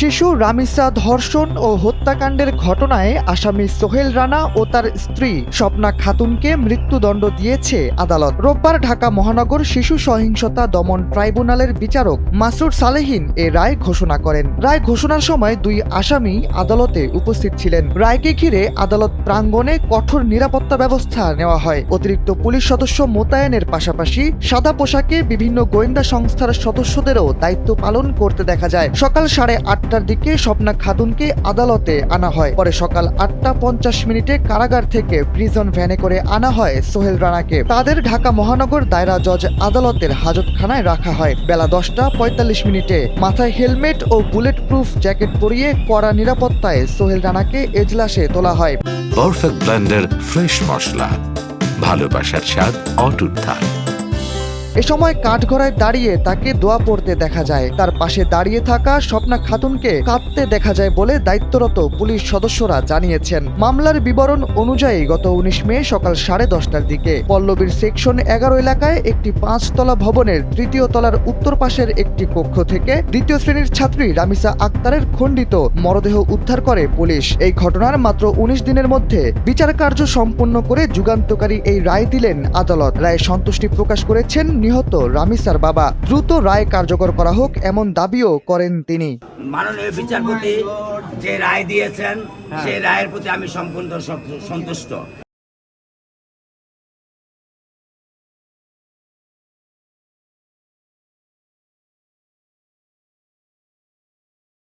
শিশু রামিসা ধর্ষণ ও হত্যাকাণ্ডের ঘটনায় আসামি সোহেল রানা ও তার স্ত্রী স্বপ্না খাতুনকে মৃত্যুদণ্ড দিয়েছে আদালত। রোববার ঢাকা মহানগর শিশু সহিংসতা দমন ট্রাইব্যুনালের বিচারক মাসুদ সালেহীন এ রায় ঘোষণা করেন। রায় ঘোষণার সময় দুই আসামি আদালতে উপস্থিত ছিলেন। রায়কে ঘিরে আদালত প্রাঙ্গণে কঠোর নিরাপত্তা ব্যবস্থা নেওয়া হয়। অতিরিক্ত পুলিশ সদস্য মোতায়েনের পাশাপাশি সাদা পোশাকে বিভিন্ন গোয়েন্দা সংস্থার সদস্যদেরও দায়িত্ব পালন করতে দেখা যায়। সকাল 8:30টার দিকে স্বপ্না খাতুনকে আদালতে আনা হয়। পরে সকাল 8:50 কারাগার থেকে প্রিজন ভ্যানে করে আনা হয় সোহেল রানাকে। তাদের ঢাকা মহানগর দায়রা জজ আদালতের হাজতখানায় রাখা হয়। বেলা 10:45 মাথায় হেলমেট ও বুলেট প্রুফ জ্যাকেট পরিয়ে কড়া নিরাপত্তায় সোহেল রানাকে এজলাসে তোলা হয়। পারফেক্ট ব্লেন্ডের ফ্রেশ মশলা, ভালোবাসার স্বাদ অটুট থাক। এ সময় কাঠগড়ায় দাঁড়িয়ে তাকে দোয়া পড়তে দেখা যায়। তার পাশে দাঁড়িয়ে থাকা স্বপ্না খাতুনকে কাঁদতে দেখা যায় বলে দায়িত্বরত পুলিশ সদস্যরা জানিয়েছেন। মামলার বিবরণ অনুযায়ী গত 19 মে সকাল 10:30টার দিকে পল্লবীর সেকশন 11 এলাকায় একটি 5তলা ভবনের 3য় তলার উত্তর পাশের একটি কক্ষ থেকে 2য় শ্রেণীর ছাত্রী রামিসা আক্তারের খণ্ডিত মরদেহ উদ্ধার করে পুলিশ। এই ঘটনার মাত্র 19 দিনের মধ্যে বিচার কার্য সম্পন্ন করে যুগান্তকারী এই রায় দিলেন আদালত। রায়ে সন্তুষ্টি প্রকাশ করেছেন নিহত রামিসার বাবা। দ্রুত রায় কার্যকর করা হোক এমন দাবিও করেন তিনি। মাননীয় বিচারপতি যে রায় দিয়েছেন সেই রায়ের প্রতি আমি সম্পূর্ণ সন্তুষ্ট।